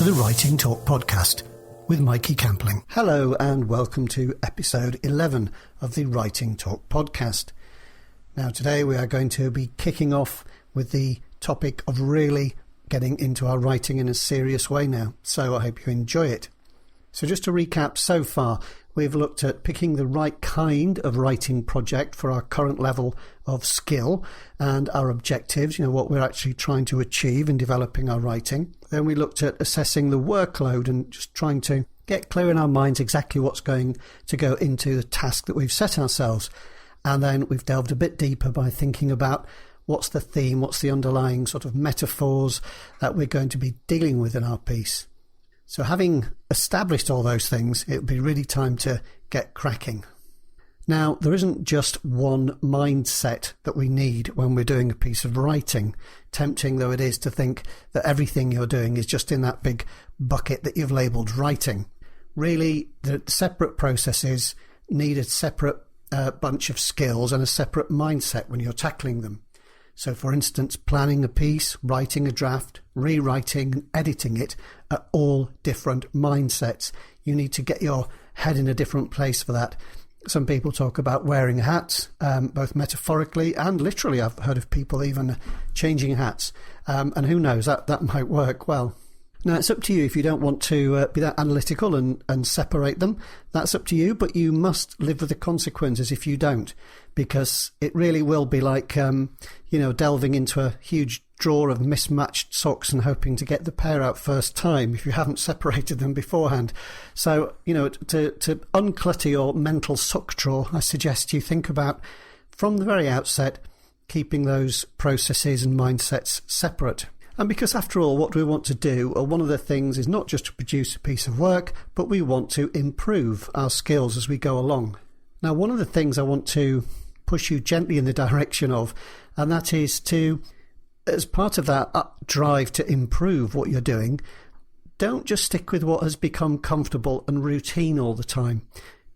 the Writing Talk podcast with Mikey Campling. Hello and welcome to episode 11 of the Writing Talk podcast. Now today we are going to be kicking off with the topic of really getting into our writing in a serious way now, so I hope you enjoy it. So just to recap, so far we've looked at picking the right kind of writing project for our current level of skill and our objectives, what we're actually trying to achieve in developing our writing. Then we looked at assessing the workload and just trying to get clear in our minds exactly what's going to go into the task that we've set ourselves. And then we've delved a bit deeper by thinking about what's the theme, what's the underlying sort of metaphors that we're going to be dealing with in our piece. So having established all those things, it would be really time to get cracking. Now, there isn't just one mindset that we need when we're doing a piece of writing, tempting though it is to think that everything you're doing is just in that big bucket that you've labelled writing. Really, the separate processes need a separate bunch of skills and a separate mindset when you're tackling them. So, for instance, planning a piece, writing a draft, rewriting and editing it are all different mindsets. You need to get your head in a different place for that. Some people talk about wearing hats, both metaphorically and literally. I've heard of people even changing hats. And who knows, that might work well. Now, it's up to you if you don't want to be that analytical and separate them. That's up to you, but you must live with the consequences if you don't, because it really will be like, delving into a huge drawer of mismatched socks and hoping to get the pair out first time if you haven't separated them beforehand. So, to unclutter your mental sock drawer, I suggest you think about, from the very outset, keeping those processes and mindsets separate. And because after all, what we want to do, or one of the things, is not just to produce a piece of work, but we want to improve our skills as we go along. Now, one of the things I want to push you gently in the direction of, and that is to, as part of that drive to improve what you're doing, don't just stick with what has become comfortable and routine all the time.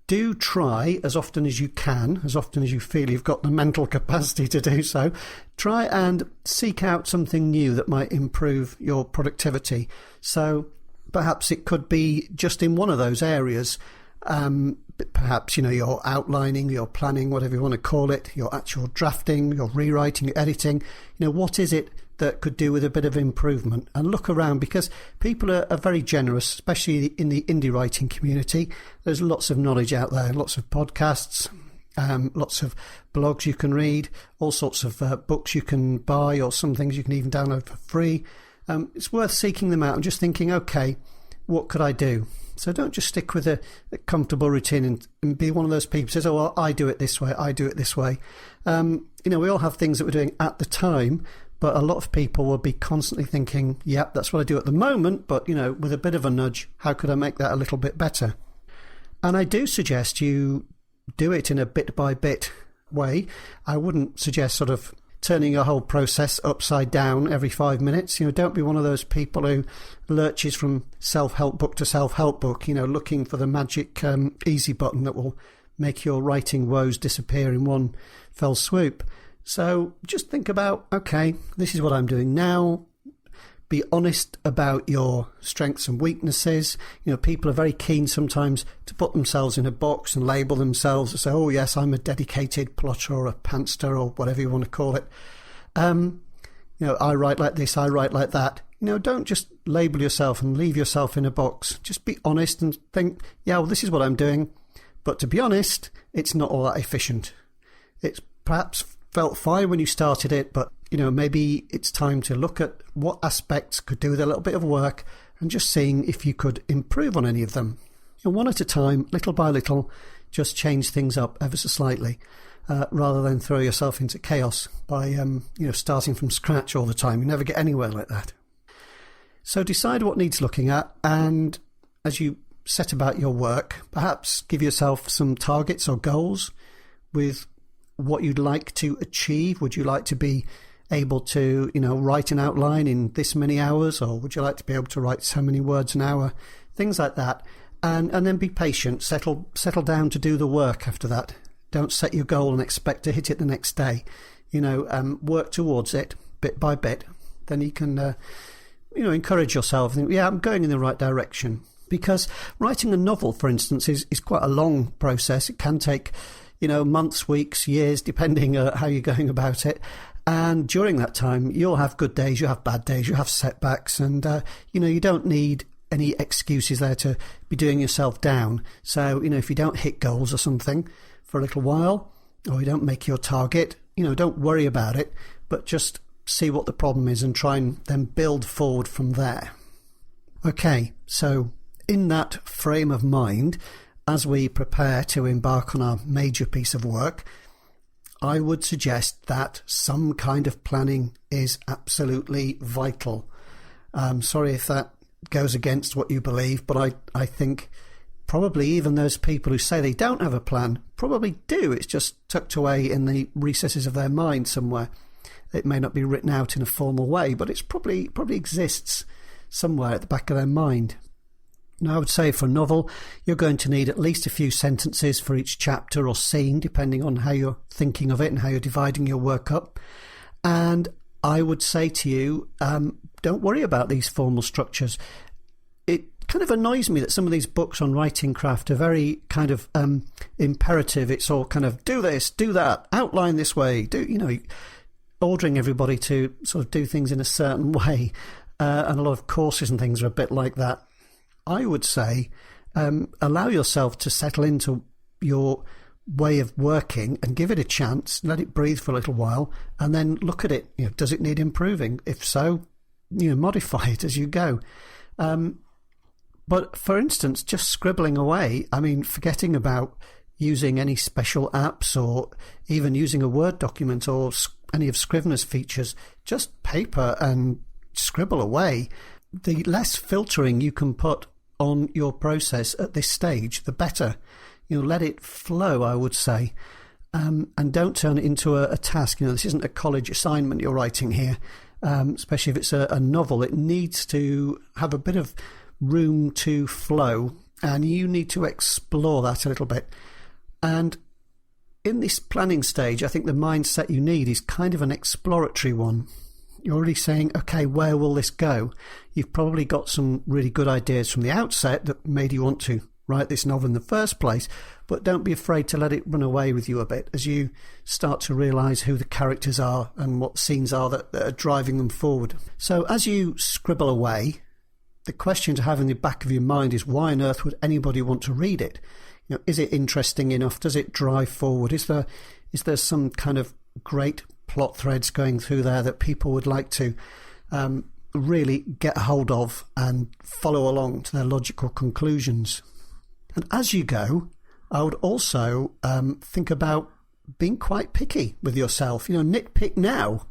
Do try, as often as you can, as often as you feel you've got the mental capacity to do so, try and seek out something new that might improve your productivity. So perhaps it could be just in one of those areas. Perhaps, your outlining, your planning, whatever you want to call it, your actual drafting, your rewriting, your editing. What is it that could do with a bit of improvement? And look around, because people are very generous, especially in the indie writing community. There's lots of knowledge out there, lots of podcasts, lots of blogs you can read, all sorts of books you can buy, or some things you can even download for free. It's worth seeking them out and just thinking, okay, what could I do? So don't just stick with a comfortable routine and be one of those people who says, I do it this way, I do it this way. We all have things that we're doing at the time, but a lot of people will be constantly thinking, yep, that's what I do at the moment, but, with a bit of a nudge, how could I make that a little bit better? And I do suggest you do it in a bit-by-bit way. I wouldn't suggest sort of turning your whole process upside down every 5 minutes. Don't be one of those people who lurches from self-help book to self-help book, looking for the magic easy button that will make your writing woes disappear in one fell swoop. So just think about, okay, this is what I'm doing now. Be honest about your strengths and weaknesses. People are very keen sometimes to put themselves in a box and label themselves and say, oh yes, I'm a dedicated plotter or a pantster or whatever you want to call it. I write like this, I write like that. Don't just label yourself and leave yourself in a box. Just be honest and think, yeah, well, this is what I'm doing. But to be honest, it's not all that efficient. It's perhaps felt fine when you started it, but maybe it's time to look at what aspects could do with a little bit of work and just seeing if you could improve on any of them. One at a time, little by little, just change things up ever so slightly, rather than throw yourself into chaos by starting from scratch all the time. You never get anywhere like that. So decide what needs looking at, and as you set about your work, perhaps give yourself some targets or goals with what you'd like to achieve. Would you like to be able to, write an outline in this many hours, or would you like to be able to write so many words an hour? Things like that. And then be patient, settle down to do the work after that. Don't set your goal and expect to hit it the next day. Work towards it bit by bit. Then you can encourage yourself and think, yeah, I'm going in the right direction. Because writing a novel, for instance, is quite a long process. It can take, months, weeks, years, depending on how you're going about it. And during that time, you'll have good days, you'll have bad days, you'll have setbacks. And, you don't need any excuses there to be doing yourself down. So, if you don't hit goals or something for a little while, or you don't make your target, don't worry about it, but just see what the problem is and try and then build forward from there. Okay, so in that frame of mind, as we prepare to embark on our major piece of work, I would suggest that some kind of planning is absolutely vital. I'm sorry if that goes against what you believe, but I think probably even those people who say they don't have a plan probably do. It's just tucked away in the recesses of their mind somewhere. It may not be written out in a formal way, but it's probably exists somewhere at the back of their mind. Now, I would say for a novel, you're going to need at least a few sentences for each chapter or scene, depending on how you're thinking of it and how you're dividing your work up. And I would say to you, don't worry about these formal structures. It kind of annoys me that some of these books on writing craft are very kind of imperative. It's all kind of do this, do that, outline this way, ordering everybody to sort of do things in a certain way. And a lot of courses and things are a bit like that. I would say allow yourself to settle into your way of working and give it a chance, let it breathe for a little while, and then look at it. Does it need improving? If so, modify it as you go. But for instance, just scribbling away, forgetting about using any special apps or even using a Word document or any of Scrivener's features, just paper and scribble away. The less filtering you can put on your process at this stage, the better. Let it flow, I would say, and don't turn it into a task. This isn't a college assignment you're writing here, especially if it's a novel. It needs to have a bit of room to flow, and you need to explore that a little bit. And in this planning stage, I think the mindset you need is kind of an exploratory one. You're already saying, okay, where will this go? You've probably got some really good ideas from the outset that made you want to write this novel in the first place, but don't be afraid to let it run away with you a bit as you start to realise who the characters are and what scenes are that are driving them forward. So as you scribble away, the question to have in the back of your mind is, why on earth would anybody want to read it? Is it interesting enough? Does it drive forward? Is there some kind of great plot threads going through there that people would like to really get a hold of and follow along to their logical conclusions? And as you go, I would also think about being quite picky with yourself. Nitpick now,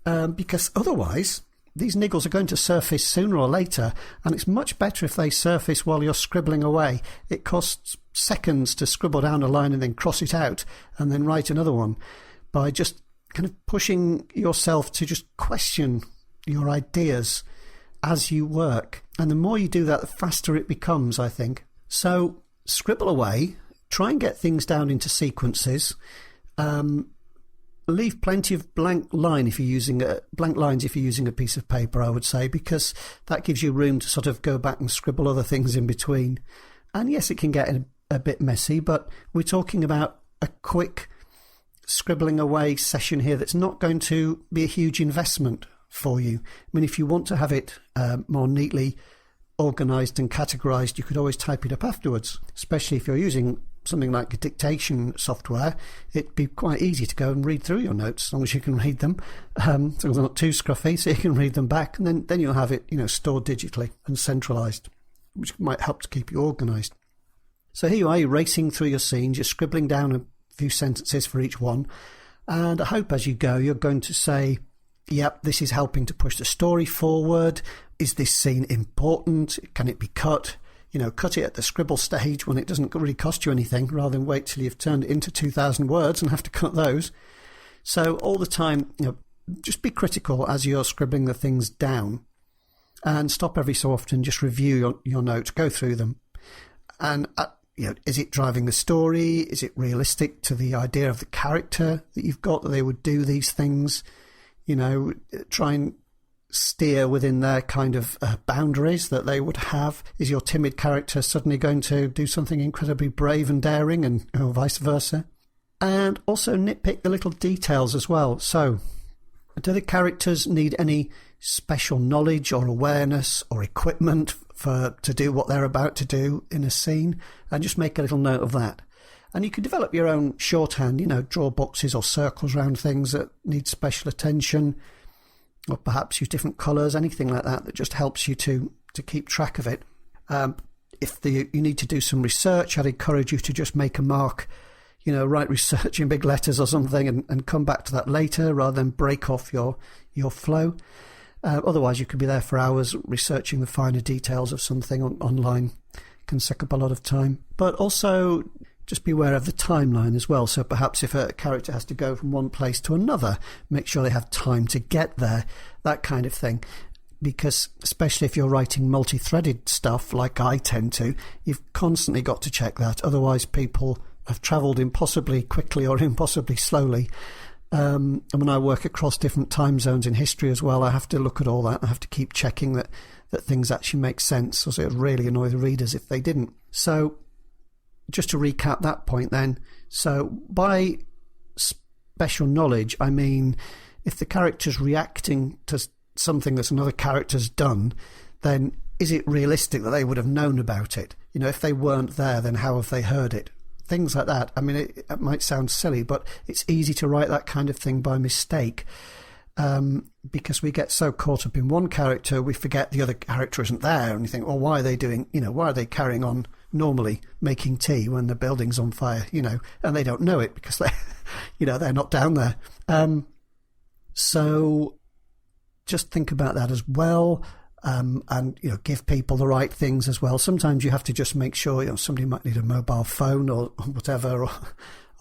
because otherwise these niggles are going to surface sooner or later, and it's much better if they surface while you're scribbling away. It costs seconds to scribble down a line and then cross it out and then write another one, by just kind of pushing yourself to just question your ideas as you work. And the more you do that, the faster it becomes, I think. So scribble away, try and get things down into sequences. Leave plenty of blank lines if you're using a piece of paper, I would say, because that gives you room to sort of go back and scribble other things in between. And yes, it can get a bit messy, but we're talking about a quick scribbling away session here that's not going to be a huge investment for you. If you want to have it more neatly organised and categorised, you could always type it up afterwards, especially if you're using something like a dictation software. It'd be quite easy to go and read through your notes as long as you can read them, so they're not too scruffy, so you can read them back, and then you'll have it stored digitally and centralised, which might help to keep you organised. So here you are, you're racing through your scenes, you're scribbling down a few sentences for each one, and I hope as you go you're going to say, yep, this is helping to push the story forward. Is this scene important? Can it be cut? Cut it at the scribble stage when it doesn't really cost you anything, rather than wait till you've turned it into 2,000 words and have to cut those. So all the time, just be critical as you're scribbling the things down, and stop every so often, just review your notes, go through them. And, is it driving the story? Is it realistic to the idea of the character that you've got, that they would do these things? Try and steer within their kind of boundaries that they would have. Is your timid character suddenly going to do something incredibly brave and daring, and vice versa? And also nitpick the little details as well. So, do the characters need any special knowledge or awareness or equipment to do what they're about to do in a scene? And just make a little note of that. And you can develop your own shorthand, draw boxes or circles around things that need special attention, or perhaps use different colours, anything like that just helps you to keep track of it. If you need to do some research, I'd encourage you to just make a mark, write research in big letters or something and come back to that later rather than break off your flow. Otherwise, you could be there for hours researching the finer details of something online. Can suck up a lot of time. But also just be aware of the timeline as well. So perhaps if a character has to go from one place to another, make sure they have time to get there, that kind of thing. Because especially if you're writing multi-threaded stuff like I tend to, you've constantly got to check that. Otherwise, people have travelled impossibly quickly or impossibly slowly. And when I work across different time zones in history as well, I have to look at all that. I have to keep checking that things actually make sense, or it would really annoy the readers if they didn't. So just to recap that point then, so by special knowledge, I mean if the character's reacting to something that another character's done, then is it realistic that they would have known about it? If they weren't there, then how have they heard it? Things like that. I mean, it might sound silly, but it's easy to write that kind of thing by mistake, because we get so caught up in one character, we forget the other character isn't there, and you think, well, why are they why are they carrying on normally making tea when the building's on fire, and they don't know it because they're not down there. So just think about that as well. And give people the right things as well. Sometimes you have to just make sure somebody might need a mobile phone or whatever, or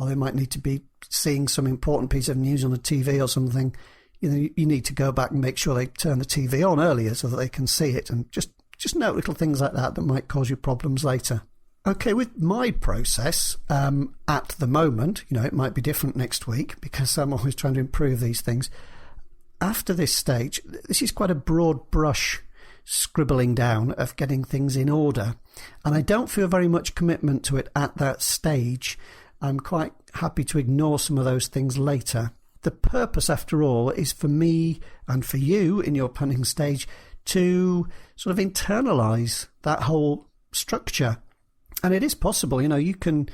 they might need to be seeing some important piece of news on the TV or something. You need to go back and make sure they turn the TV on earlier so that they can see it, and just note little things like that might cause you problems later. Okay, with my process at the moment, it might be different next week because I'm always trying to improve these things. After this stage, this is quite a broad brush scribbling down of getting things in order, and I don't feel very much commitment to it at that stage. I'm quite happy to ignore some of those things later. The purpose, after all, is for me and for you in your punning stage to sort of internalize that whole structure. And it is possible, you can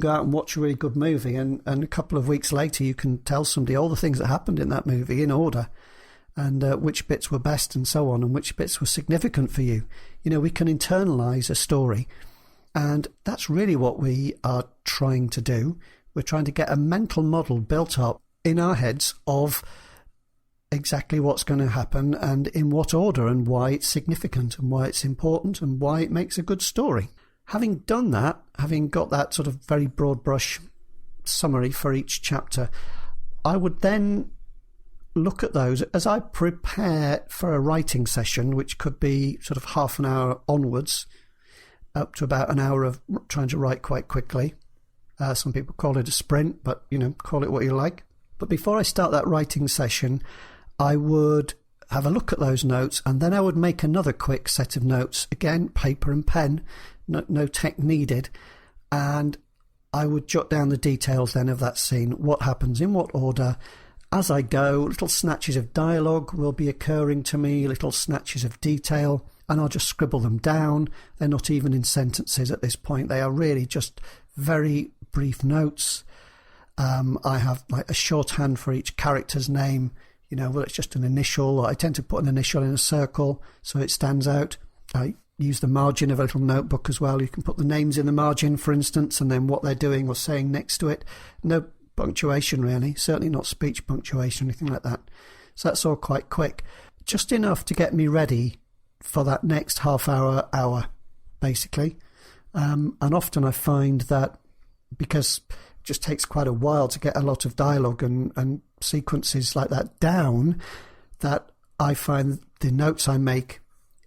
go out and watch a really good movie, and a couple of weeks later you can tell somebody all the things that happened in that movie in order, and which bits were best and so on, and which bits were significant for you. We can internalize a story, and that's really what we are trying to do. We're trying to get a mental model built up in our heads of exactly what's going to happen and in what order, and why it's significant and why it's important and why it makes a good story. Having done that, having got that sort of very broad brush summary for each chapter, I would then look at those as I prepare for a writing session, which could be sort of half an hour onwards, up to about an hour of trying to write quite quickly. Some people call it a sprint, but, call it what you like. But before I start that writing session, I would have a look at those notes, and then I would make another quick set of notes, again, paper and pen, no tech needed, and I would jot down the details then of that scene, what happens in what order. As I go, little snatches of dialogue will be occurring to me, little snatches of detail, and I'll just scribble them down. They're not even in sentences at this point. They are really just very brief notes. I have like a shorthand for each character's name, whether it's just an initial, or I tend to put an initial in a circle so it stands out. I use the margin of a little notebook as well. You can put the names in the margin, for instance, and then what they're doing or saying next to it. No punctuation really, certainly not speech punctuation, anything like that. So that's all quite quick. Just enough to get me ready for that next half hour, basically. And often I find that because it just takes quite a while to get a lot of dialogue and sequences like that down, that I find the notes I make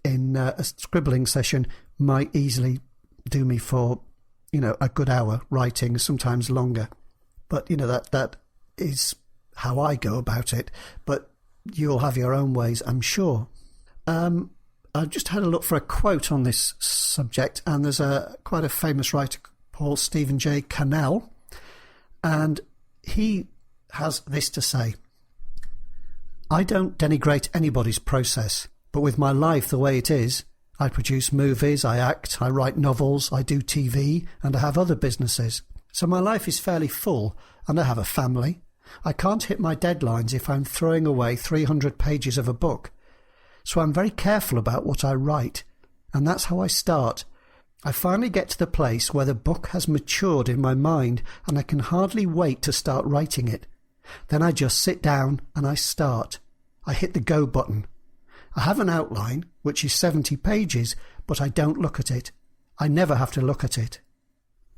in a scribbling session might easily do me for, a good hour writing, sometimes longer. But, that is how I go about it. But you'll have your own ways, I'm sure. I just had a look for a quote on this subject, and there's quite a famous writer called Stephen J. Cannell, and he has this to say: I don't denigrate anybody's process, but with my life the way it is, I produce movies, I act, I write novels, I do TV, and I have other businesses. So my life is fairly full, and I have a family. I can't hit my deadlines if I'm throwing away 300 pages of a book. So I'm very careful about what I write, and that's how I start. I finally get to the place where the book has matured in my mind, and I can hardly wait to start writing it. Then I just sit down and I start. I hit the go button. I have an outline, which is 70 pages, but I don't look at it. I never have to look at it.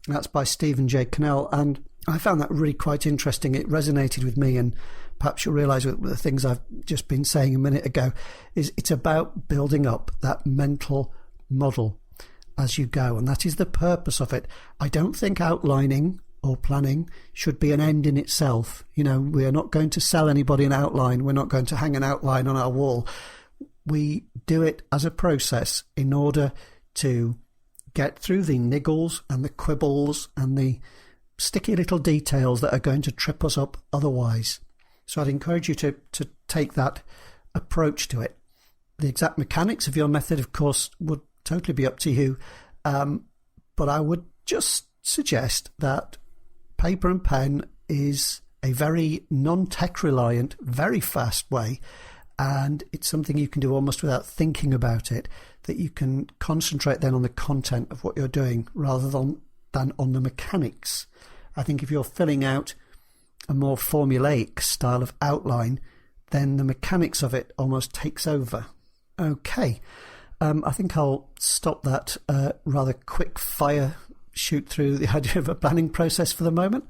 That's by Stephen J. Cannell, and I found that really quite interesting. It resonated with me, and perhaps you'll realise with the things I've just been saying a minute ago, is it's about building up that mental model as you go, and that is the purpose of it. I don't think outlining or planning should be an end in itself. You know, we are not going to sell anybody an outline. We're not going to hang an outline on our wall. We do it as a process in order to get through the niggles and the quibbles and the sticky little details that are going to trip us up otherwise. So I'd encourage you to take that approach to it. The exact mechanics of your method, of course, would totally be up to you, but I would just suggest that paper and pen is a very non-tech reliant, very fast way, and it's something you can do almost without thinking about it, that you can concentrate then on the content of what you're doing rather than on the mechanics. I think if you're filling out a more formulaic style of outline, then the mechanics of it almost takes over. Okay, I think I'll stop that rather quick fire shoot through the idea of a planning process for the moment.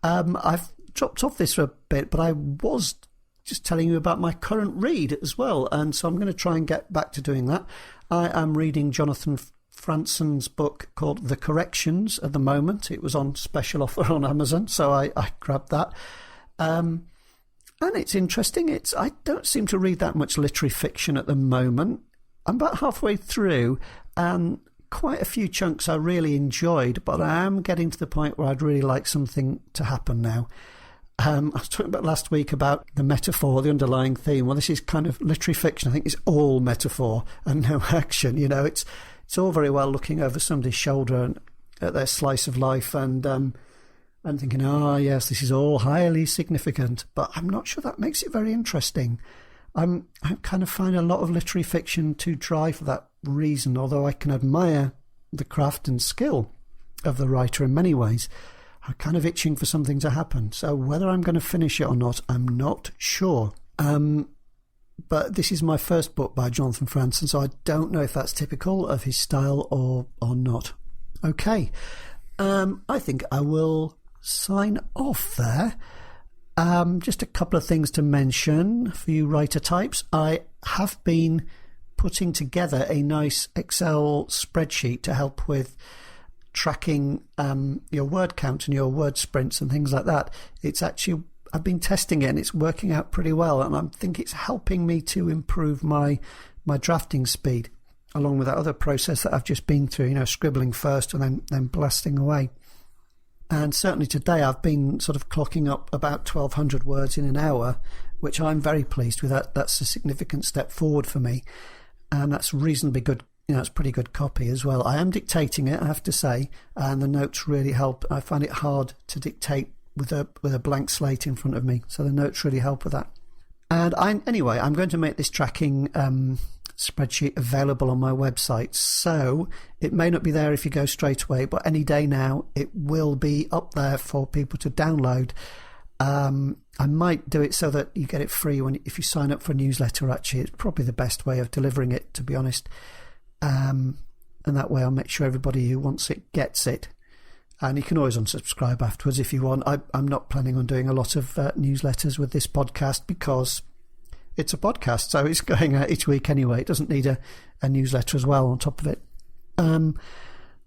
I've dropped off this for a bit, but I was just telling you about my current read as well, and so I'm going to try and get back to doing that. I am reading Jonathan Franzen's book called The Corrections at the moment. It was on special offer on Amazon, so I grabbed that. And it's interesting. I don't seem to read that much literary fiction at the moment. I'm about halfway through, and quite a few chunks I really enjoyed, but I am getting to the point where I'd really like something to happen now. I was talking about last week about the metaphor, the underlying theme. Well, this is kind of literary fiction. I think it's all metaphor and no action. You know, it's all very well looking over somebody's shoulder and at their slice of life and thinking, oh, yes, this is all highly significant. But I'm not sure that makes it very interesting. I kind of find a lot of literary fiction too dry for that reason, although I can admire the craft and skill of the writer in many ways. I'm kind of itching for something to happen. So whether I'm going to finish it or not, I'm not sure. But this is my first book by Jonathan Franzen, so I don't know if that's typical of his style or not. Okay, I think I will sign off there. Just a couple of things to mention for you writer types. I have been putting together a nice Excel spreadsheet to help with tracking your word count and your word sprints and things like that. It's actually, I've been testing it and it's working out pretty well, and I think it's helping me to improve my drafting speed, along with that other process that I've just been through, you know, scribbling first and then blasting away. And certainly today I've been sort of clocking up about 1,200 words in an hour, which I'm very pleased with. That's a significant step forward for me, and that's reasonably good. You know, it's pretty good copy as well. I am dictating it, I have to say, and the notes really help. I find it hard to dictate with a blank slate in front of me, so the notes really help with that. And I'm going to make this tracking spreadsheet available on my website, so it may not be there if you go straight away, but any day now it will be up there for people to download. I might do it so that you get it free if you sign up for a newsletter. Actually, it's probably the best way of delivering it, to be honest. And that way I'll make sure everybody who wants it gets it. And you can always unsubscribe afterwards if you want. I'm not planning on doing a lot of newsletters with this podcast because it's a podcast, so it's going out each week anyway. It doesn't need a newsletter as well on top of it.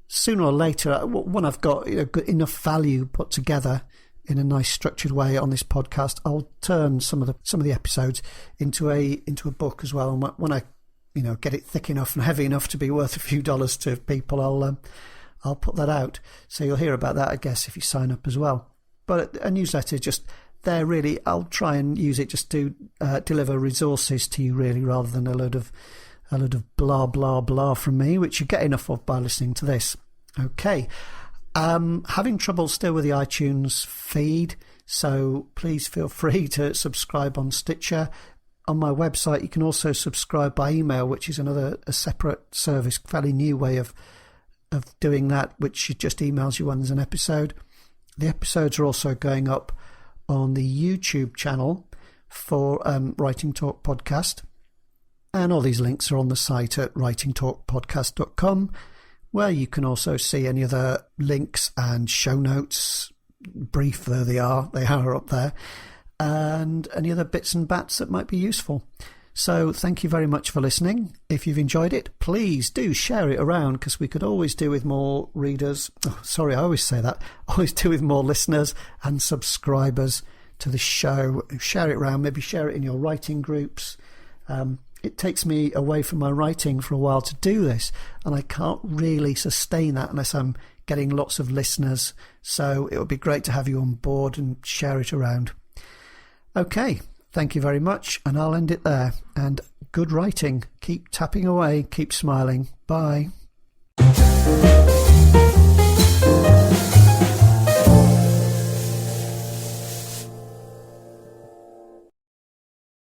Sooner or later, when I've got enough value put together in a nice structured way on this podcast, I'll turn some of the episodes into a book as well. And when I get it thick enough and heavy enough to be worth a few dollars to people, I'll put that out. So you'll hear about that, I guess, if you sign up as well. But a newsletter, just there really, I'll try and use it just to deliver resources to you, really, rather than a load of blah blah blah from me, which you get enough of by listening to this. Okay, having trouble still with the iTunes feed, so please feel free to subscribe on Stitcher. On my website, you can also subscribe by email, which is a separate service, fairly new way of doing that, which just emails you when there's an episode. The episodes are also going up on the YouTube channel for Writing Talk Podcast. And all these links are on the site at writingtalkpodcast.com, where you can also see any other links and show notes, brief though they are up there, and any other bits and bats that might be useful. So thank you very much for listening. If you've enjoyed it, please do share it around, because we could always do with more readers. Oh, sorry, I always say that. Always do with more listeners and subscribers to the show. Share it around, maybe share it in your writing groups. It takes me away from my writing for a while to do this, and I can't really sustain that unless I'm getting lots of listeners. So it would be great to have you on board and share it around. Okay, thank you very much, and I'll end it there. And good writing. Keep tapping away, keep smiling. Bye.